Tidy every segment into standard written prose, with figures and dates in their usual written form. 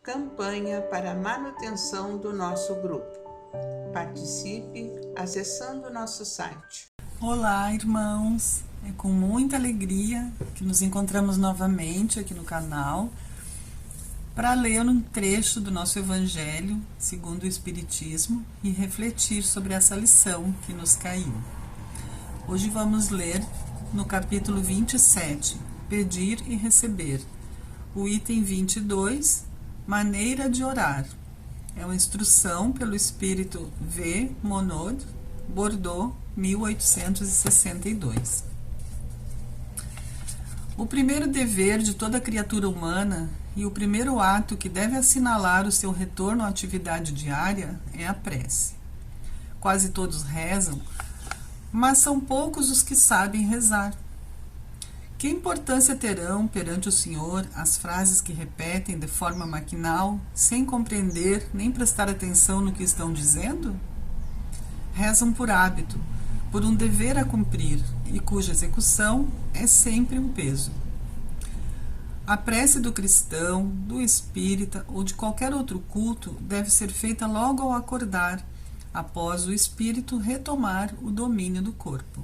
campanha para a manutenção do nosso grupo. Participe acessando o nosso site. Olá, irmãos! É com muita alegria que nos encontramos novamente aqui no canal para ler um trecho do nosso Evangelho segundo o Espiritismo e refletir sobre essa lição que nos caiu. Hoje vamos ler no capítulo 27, Pedir e Receber, o item 22, Maneira de Orar. É uma instrução pelo Espírito V. Monod, Bordeaux, 1862. O primeiro dever de toda criatura humana e o primeiro ato que deve assinalar o seu retorno à atividade diária é a prece. Quase todos rezam, mas são poucos os que sabem rezar. Que importância terão perante o Senhor as frases que repetem de forma maquinal, sem compreender nem prestar atenção no que estão dizendo? Rezam por hábito, por um dever a cumprir e cuja execução é sempre um peso. A prece do cristão, do espírita ou de qualquer outro culto deve ser feita logo ao acordar, após o espírito retomar o domínio do corpo.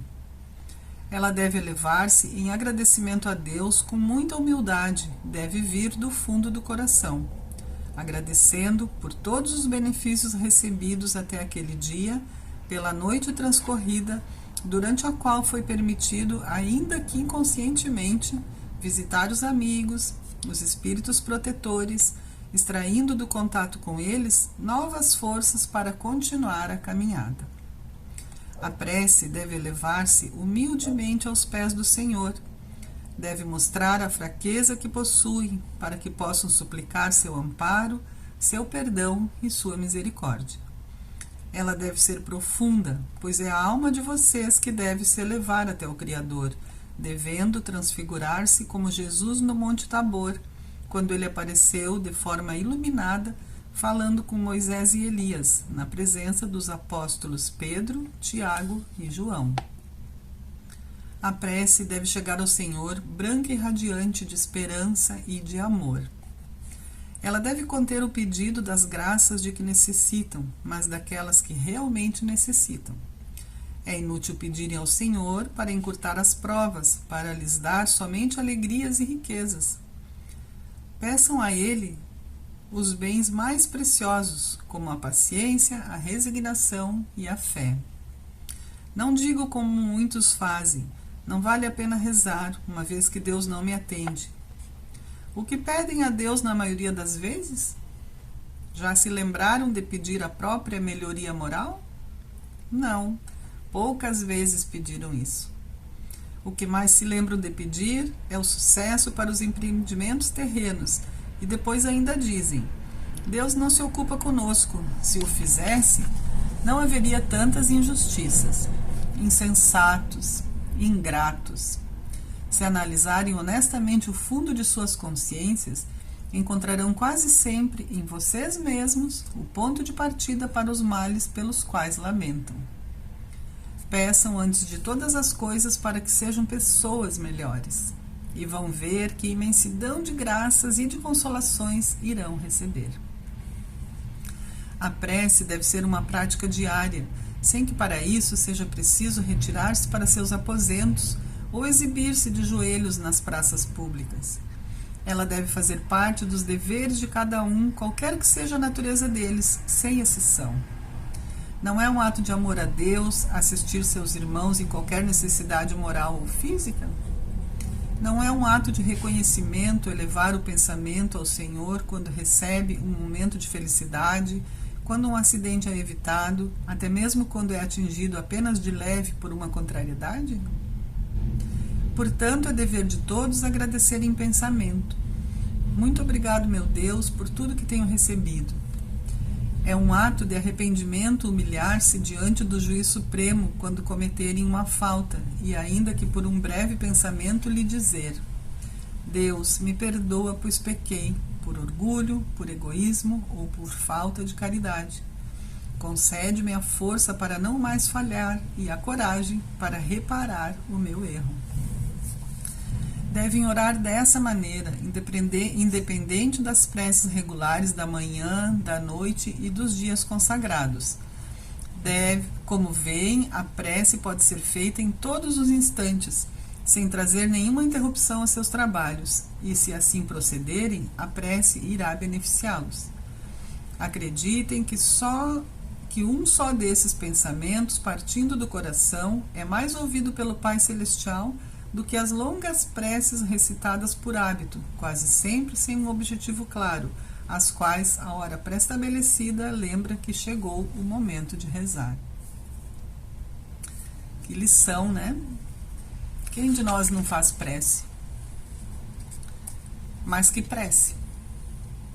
Ela deve elevar-se em agradecimento a Deus com muita humildade, deve vir do fundo do coração, agradecendo por todos os benefícios recebidos até aquele dia, pela noite transcorrida, durante a qual foi permitido, ainda que inconscientemente, visitar os amigos, os espíritos protetores, extraindo do contato com eles novas forças para continuar a caminhada. A prece deve elevar-se humildemente aos pés do Senhor. Deve mostrar a fraqueza que possui, para que possam suplicar seu amparo, seu perdão e sua misericórdia. Ela deve ser profunda, pois é a alma de vocês que deve se elevar até o Criador, devendo transfigurar-se como Jesus no Monte Tabor, quando ele apareceu de forma iluminada, falando com Moisés e Elias, na presença dos apóstolos Pedro, Tiago e João. A prece deve chegar ao Senhor branca e radiante de esperança e de amor. Ela deve conter o pedido das graças de que necessitam, mas daquelas que realmente necessitam. É inútil pedirem ao Senhor para encurtar as provas, para lhes dar somente alegrias e riquezas. Peçam a Ele os bens mais preciosos, como a paciência, a resignação e a fé. Não digo como muitos fazem, não vale a pena rezar, uma vez que Deus não me atende. O que pedem a Deus na maioria das vezes? Já se lembraram de pedir a própria melhoria moral? Não, poucas vezes pediram isso. O que mais se lembram de pedir é o sucesso para os empreendimentos terrenos, e depois ainda dizem: Deus não se ocupa conosco. Se o fizesse, não haveria tantas injustiças. Insensatos, ingratos. Se analisarem honestamente o fundo de suas consciências, encontrarão quase sempre em vocês mesmos o ponto de partida para os males pelos quais lamentam. Peçam antes de todas as coisas para que sejam pessoas melhores, e vão ver que imensidão de graças e de consolações irão receber. A prece deve ser uma prática diária, sem que para isso seja preciso retirar-se para seus aposentos ou exibir-se de joelhos nas praças públicas. Ela deve fazer parte dos deveres de cada um, qualquer que seja a natureza deles, sem exceção. Não é um ato de amor a Deus assistir seus irmãos em qualquer necessidade moral ou física? Não é um ato de reconhecimento elevar o pensamento ao Senhor quando recebe um momento de felicidade, quando um acidente é evitado, até mesmo quando é atingido apenas de leve por uma contrariedade? Portanto, é dever de todos agradecer em pensamento. Muito obrigado, meu Deus, por tudo que tenho recebido. É um ato de arrependimento humilhar-se diante do juiz supremo quando cometerem uma falta, e ainda que por um breve pensamento lhe dizer: Deus, me perdoa, pois pequei, por orgulho, por egoísmo ou por falta de caridade. Concede-me a força para não mais falhar e a coragem para reparar o meu erro. devem orar dessa maneira, independente das preces regulares da manhã, da noite e dos dias consagrados. Como veem, a prece pode ser feita em todos os instantes, sem trazer nenhuma interrupção aos seus trabalhos, e se assim procederem, a prece irá beneficiá-los. Acreditem que um só desses pensamentos, partindo do coração, é mais ouvido pelo Pai Celestial do que as longas preces recitadas por hábito, quase sempre sem um objetivo claro, as quais, a hora pré-estabelecida, lembra que chegou o momento de rezar. Que lição, né? Quem de nós não faz prece? Mais que prece,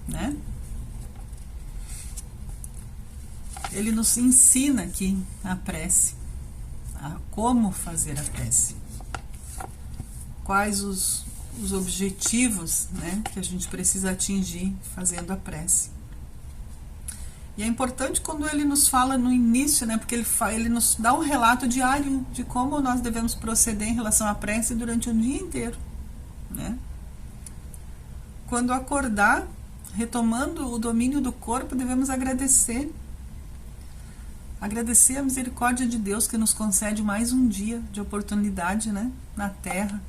né? Ele nos ensina aqui a prece, a como fazer a prece. Quais os objetivos, né, que a gente precisa atingir fazendo a prece. E é importante quando ele nos fala no início, né, porque ele nos dá um relato diário de como nós devemos proceder em relação à prece durante o dia inteiro, né? Quando acordar, retomando o domínio do corpo, devemos agradecer a misericórdia de Deus que nos concede mais um dia de oportunidade, né, na Terra,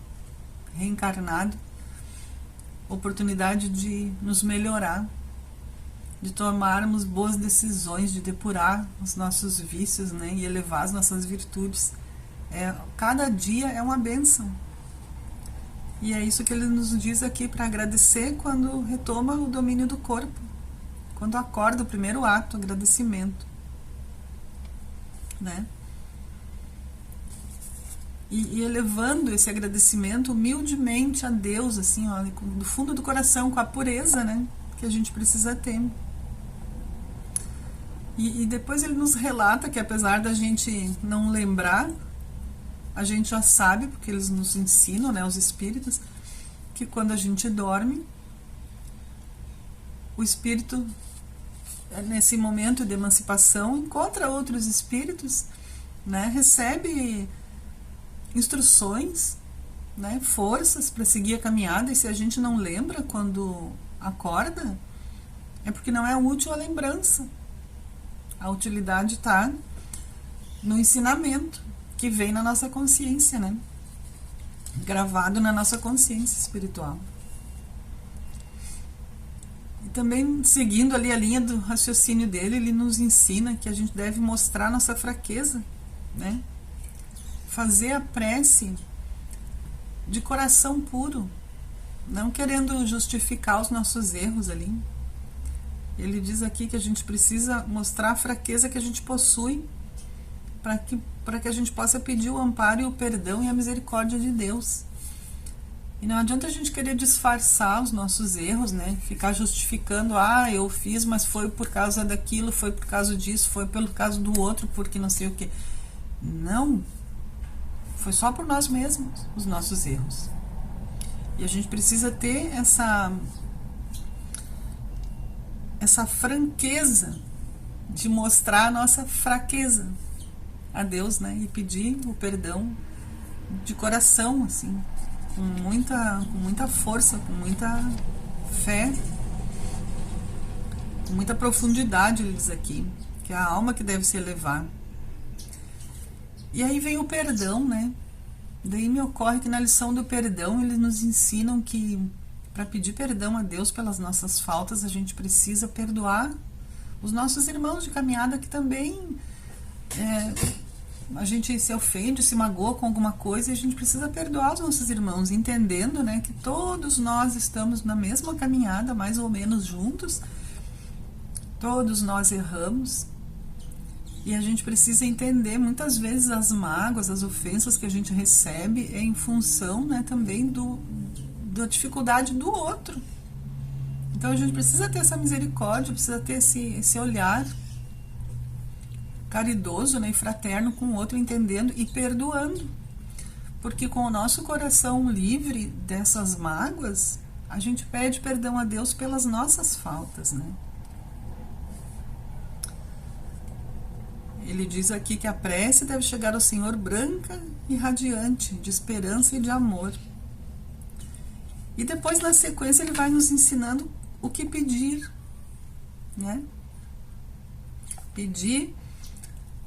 reencarnado, oportunidade de nos melhorar, de tomarmos boas decisões, de depurar os nossos vícios, né, e elevar as nossas virtudes. Cada dia é uma bênção. E é isso que ele nos diz aqui, para agradecer quando retoma o domínio do corpo, quando acorda, o primeiro ato, agradecimento, né? E elevando esse agradecimento humildemente a Deus, assim, ó, do fundo do coração, com a pureza, né, que a gente precisa ter. E depois ele nos relata que, apesar da gente não lembrar, a gente já sabe, porque eles nos ensinam, né, os espíritos, que quando a gente dorme, o espírito, nesse momento de emancipação, encontra outros espíritos, né, recebe instruções, né, forças para seguir a caminhada, e se a gente não lembra quando acorda, é porque não é útil a lembrança. A utilidade está no ensinamento que vem na nossa consciência, né, gravado na nossa consciência espiritual. E também, seguindo ali a linha do raciocínio dele, ele nos ensina que a gente deve mostrar nossa fraqueza, né, fazer a prece de coração puro, não querendo justificar os nossos erros ali. Ele diz aqui que a gente precisa mostrar a fraqueza que a gente possui para que a gente possa pedir o amparo e o perdão e a misericórdia de Deus. E não adianta a gente querer disfarçar os nossos erros, né? Ficar justificando, eu fiz, mas foi por causa daquilo, foi por causa disso, foi pelo caso do outro, porque não sei o que. Não. Foi só por nós mesmos, os nossos erros. E a gente precisa ter essa franqueza de mostrar a nossa fraqueza a Deus, né? E pedir o perdão de coração, assim, com muita força, com muita fé, com muita profundidade, ele diz aqui, que é a alma que deve se elevar. E aí vem o perdão, né? Daí me ocorre que na lição do perdão eles nos ensinam que para pedir perdão a Deus pelas nossas faltas, a gente precisa perdoar os nossos irmãos de caminhada, que também a gente se ofende, se magoa com alguma coisa, e a gente precisa perdoar os nossos irmãos, entendendo, né, que todos nós estamos na mesma caminhada, mais ou menos juntos, todos nós erramos. E a gente precisa entender, muitas vezes, as mágoas, as ofensas que a gente recebe é em função, né, também da dificuldade do outro. Então a gente precisa ter essa misericórdia, precisa ter esse olhar caridoso, né, e fraterno com o outro, entendendo e perdoando. Porque com o nosso coração livre dessas mágoas, a gente pede perdão a Deus pelas nossas faltas, né? Ele diz aqui que a prece deve chegar ao Senhor branca e radiante, de esperança e de amor. E depois, na sequência, ele vai nos ensinando o que pedir, né? Pedir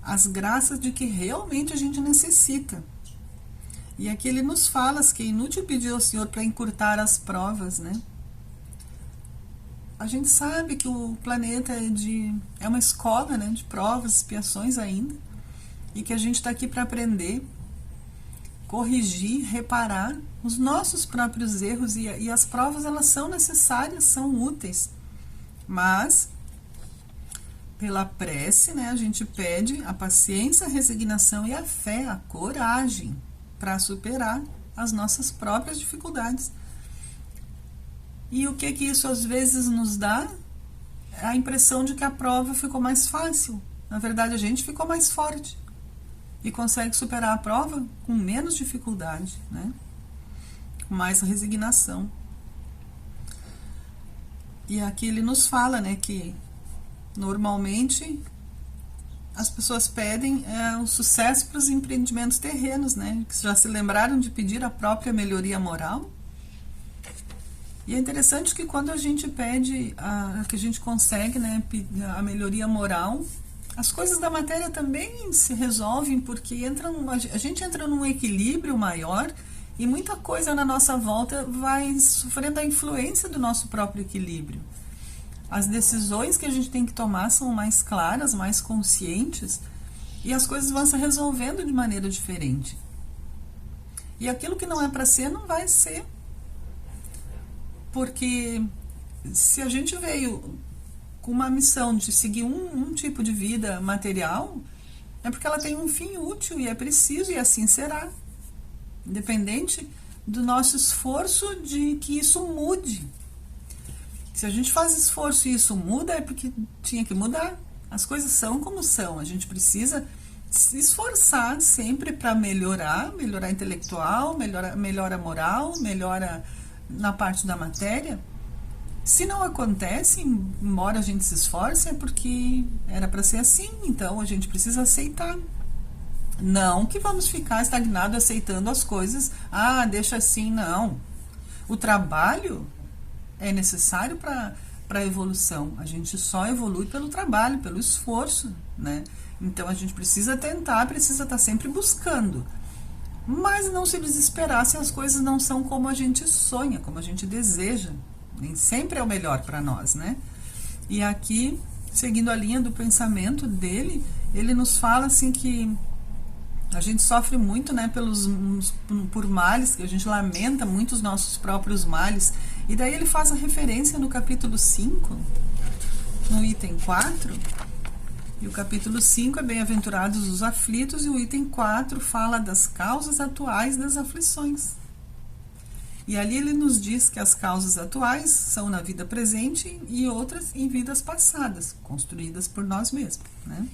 as graças de que realmente a gente necessita. E aqui ele nos fala que é inútil pedir ao Senhor para encurtar as provas, né? A gente sabe que o planeta é uma escola, né, de provas, expiações ainda, e que a gente está aqui para aprender, corrigir, reparar os nossos próprios erros, e as provas, elas são necessárias, são úteis, mas pela prece, né, a gente pede a paciência, a resignação e a fé, a coragem para superar as nossas próprias dificuldades. E o que isso às vezes nos dá? A impressão de que a prova ficou mais fácil. Na verdade, a gente ficou mais forte e consegue superar a prova com menos dificuldade, né? Com mais resignação. E aqui ele nos fala, né, que normalmente as pessoas pedem o sucesso para os empreendimentos terrenos, né? Que já se lembraram de pedir a própria melhoria moral. E é interessante que quando a gente pede que a gente consegue, né, a melhoria moral, as coisas da matéria também se resolvem, porque a gente entra num equilíbrio maior e muita coisa na nossa volta vai sofrendo a influência do nosso próprio equilíbrio. As decisões que a gente tem que tomar são mais claras, mais conscientes, e as coisas vão se resolvendo de maneira diferente. E aquilo que não é para ser, não vai ser. Porque se a gente veio com uma missão de seguir um tipo de vida material, é porque ela tem um fim útil e é preciso, e assim será. Independente do nosso esforço de que isso mude. Se a gente faz esforço e isso muda, é porque tinha que mudar. As coisas são como são. A gente precisa se esforçar sempre para melhorar intelectual, melhora moral, melhora na parte da matéria. Se não acontece, embora a gente se esforce, é porque era para ser assim, então a gente precisa aceitar. Não que vamos ficar estagnados aceitando as coisas, deixa assim, não. O trabalho é necessário para a evolução. A gente só evolui pelo trabalho, pelo esforço, né? Então a gente precisa tentar, precisa estar sempre buscando. Mas não se desesperar se as coisas não são como a gente sonha, como a gente deseja. Nem sempre é o melhor para nós, né? E aqui, seguindo a linha do pensamento dele, ele nos fala assim que a gente sofre muito, né, por males, que a gente lamenta muito os nossos próprios males. E daí ele faz a referência no capítulo 5, no item 4. E o capítulo 5 é Bem-aventurados os aflitos, e o item 4 fala das causas atuais das aflições. E ali ele nos diz que as causas atuais são na vida presente e outras em vidas passadas, construídas por nós mesmos, né?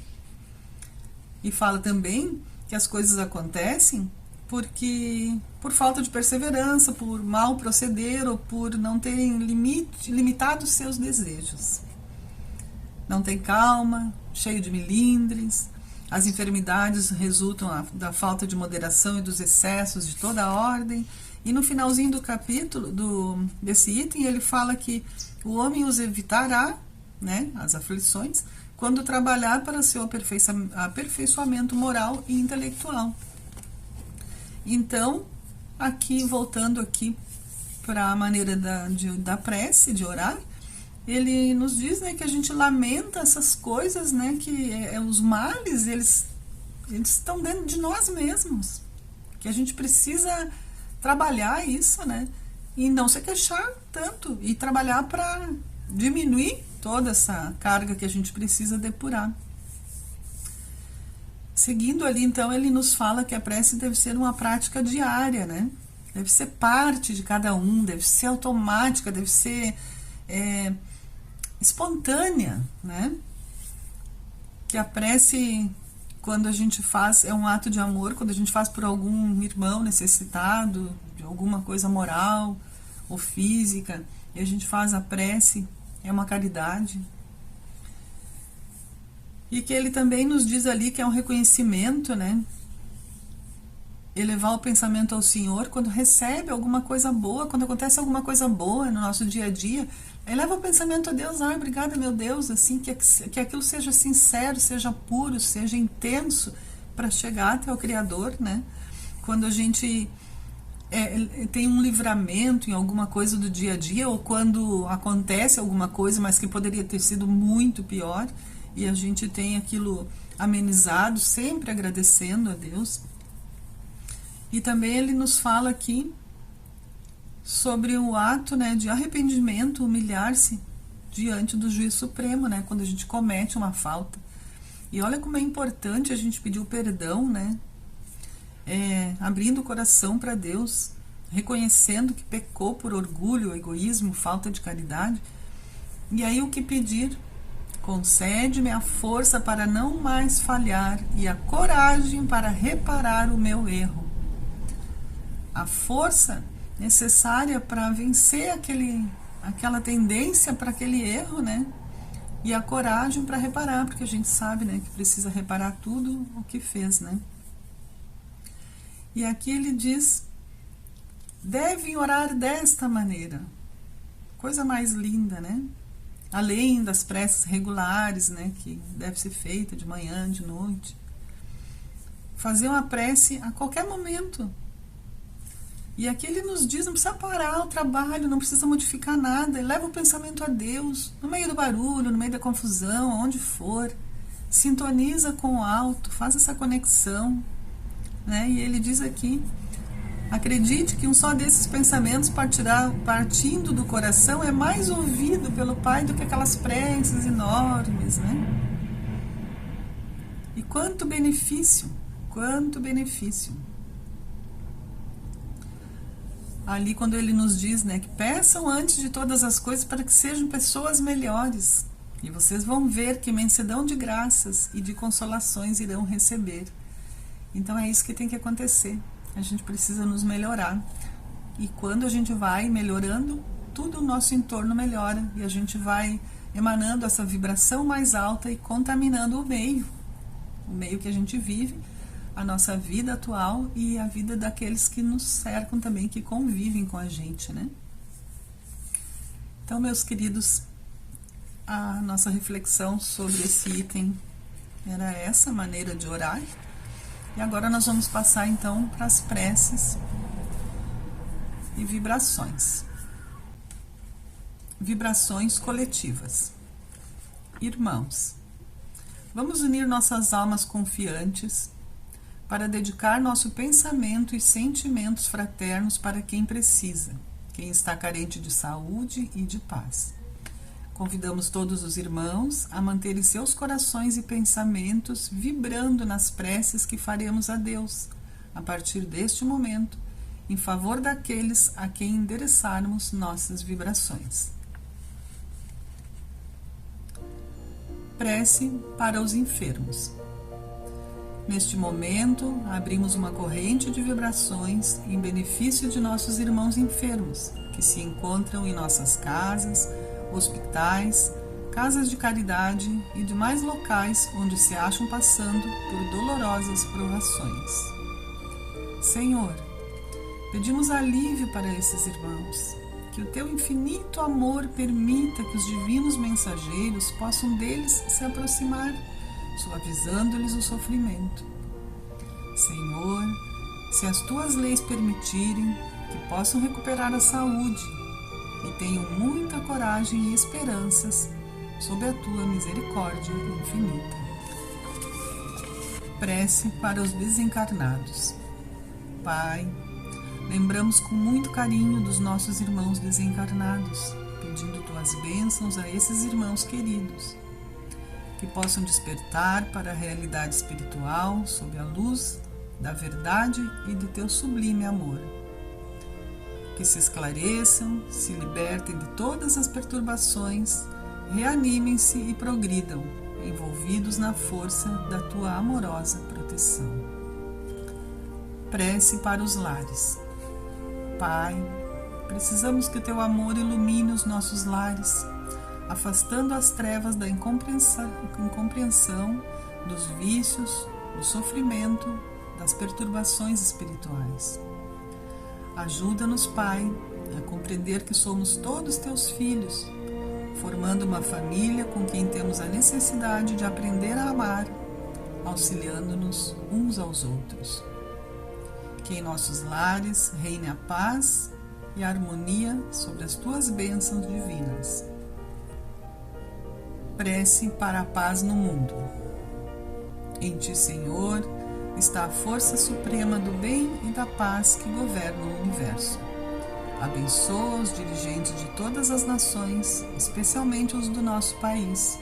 E fala também que as coisas acontecem por falta de perseverança, por mal proceder ou por não terem limitado os seus desejos. Não tem calma, cheio de melindres, as enfermidades resultam da falta de moderação e dos excessos de toda a ordem. E no finalzinho do capítulo, desse item, ele fala que o homem os evitará, né, as aflições, quando trabalhar para seu aperfeiçoamento moral e intelectual. Então, aqui, voltando aqui para a maneira da prece, de orar, ele nos diz, né, que a gente lamenta essas coisas, né, que os males, eles estão dentro de nós mesmos, que a gente precisa trabalhar isso, né, e não se queixar tanto, e trabalhar para diminuir toda essa carga que a gente precisa depurar. Seguindo ali, então, ele nos fala que a prece deve ser uma prática diária, né, deve ser parte de cada um, deve ser automática, deve ser espontânea, né? Que a prece, quando a gente faz, é um ato de amor, quando a gente faz por algum irmão necessitado de alguma coisa moral ou física, e a gente faz a prece, é uma caridade. E que ele também nos diz ali que é um reconhecimento, né? elevar o pensamento ao Senhor quando recebe alguma coisa boa, quando acontece alguma coisa boa no nosso dia a dia. Eleva o pensamento a Deus, obrigada, meu Deus, assim, que aquilo seja sincero, seja puro, seja intenso, para chegar até o Criador, né? Quando a gente tem um livramento em alguma coisa do dia a dia, ou quando acontece alguma coisa, mas que poderia ter sido muito pior, e a gente tem aquilo amenizado, sempre agradecendo a Deus. E também ele nos fala aqui sobre o ato, né, de arrependimento, humilhar-se diante do juiz supremo, né, quando a gente comete uma falta. E olha como é importante a gente pedir o perdão, né, abrindo o coração para Deus, reconhecendo que pecou por orgulho, egoísmo, falta de caridade. E aí o que pedir? Concede-me a força para não mais falhar e a coragem para reparar o meu erro. A força necessária para vencer aquela tendência para aquele erro, né? E a coragem para reparar, porque a gente sabe, né, que precisa reparar tudo o que fez, né? E aqui ele diz: devem orar desta maneira. Coisa mais linda, né? Além das preces regulares, né, que deve ser feita de manhã, de noite. Fazer uma prece a qualquer momento. E aqui ele nos diz, não precisa parar o trabalho, não precisa modificar nada. Leva o pensamento a Deus, no meio do barulho, no meio da confusão, onde for. Sintoniza com o alto, faz essa conexão, né? E ele diz aqui: acredite que um só desses pensamentos partindo do coração é mais ouvido pelo Pai do que aquelas preces enormes, né? E quanto benefício, quanto benefício. Ali quando ele nos diz, né, que peçam antes de todas as coisas para que sejam pessoas melhores. E vocês vão ver que imensidão de graças e de consolações irão receber. Então é isso que tem que acontecer. A gente precisa nos melhorar. E quando a gente vai melhorando, tudo o nosso entorno melhora. E a gente vai emanando essa vibração mais alta e contaminando o meio que a gente vive, a nossa vida atual e a vida daqueles que nos cercam também, que convivem com a gente, né? Então, meus queridos, a nossa reflexão sobre esse item era essa maneira de orar. E agora nós vamos passar então para as preces e vibrações. Vibrações coletivas. Irmãos, vamos unir nossas almas confiantes para dedicar nosso pensamento e sentimentos fraternos para quem precisa, quem está carente de saúde e de paz. Convidamos todos os irmãos a manterem seus corações e pensamentos vibrando nas preces que faremos a Deus, a partir deste momento, em favor daqueles a quem endereçarmos nossas vibrações. Prece para os enfermos. Neste momento, abrimos uma corrente de vibrações em benefício de nossos irmãos enfermos, que se encontram em nossas casas, hospitais, casas de caridade e demais locais onde se acham passando por dolorosas provações. Senhor, pedimos alívio para esses irmãos, que o teu infinito amor permita que os divinos mensageiros possam deles se aproximar, suavizando-lhes o sofrimento. Senhor, se as tuas leis permitirem, que possam recuperar a saúde e tenham muita coragem e esperanças sob a tua misericórdia infinita. Prece para os desencarnados. Pai, lembramos com muito carinho dos nossos irmãos desencarnados, pedindo tuas bênçãos a esses irmãos queridos, que possam despertar para a realidade espiritual sob a luz da verdade e do teu sublime amor. Que se esclareçam, se libertem de todas as perturbações, reanimem-se e progridam, envolvidos na força da tua amorosa proteção. Prece para os lares. Pai, precisamos que o teu amor ilumine os nossos lares, afastando as trevas da incompreensão, dos vícios, do sofrimento, das perturbações espirituais. Ajuda-nos, Pai, a compreender que somos todos teus filhos, formando uma família com quem temos a necessidade de aprender a amar, auxiliando-nos uns aos outros. Que em nossos lares reine a paz e a harmonia sobre as tuas bênçãos divinas. Prece para a paz no mundo. Em ti, Senhor, está a força suprema do bem e da paz que governa o universo. Abençoa os dirigentes de todas as nações, especialmente os do nosso país,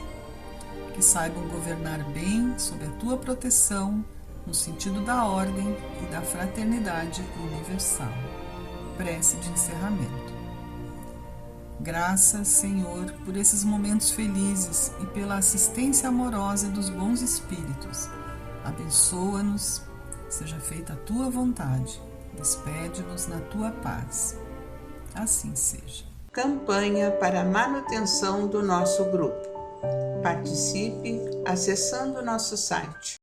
que saibam governar bem sob a tua proteção, no sentido da ordem e da fraternidade universal. Prece de encerramento. Graças, Senhor, por esses momentos felizes e pela assistência amorosa dos bons espíritos. Abençoa-nos, seja feita a tua vontade, despede-nos na tua paz. Assim seja. Campanha para a manutenção do nosso grupo. Participe acessando nosso site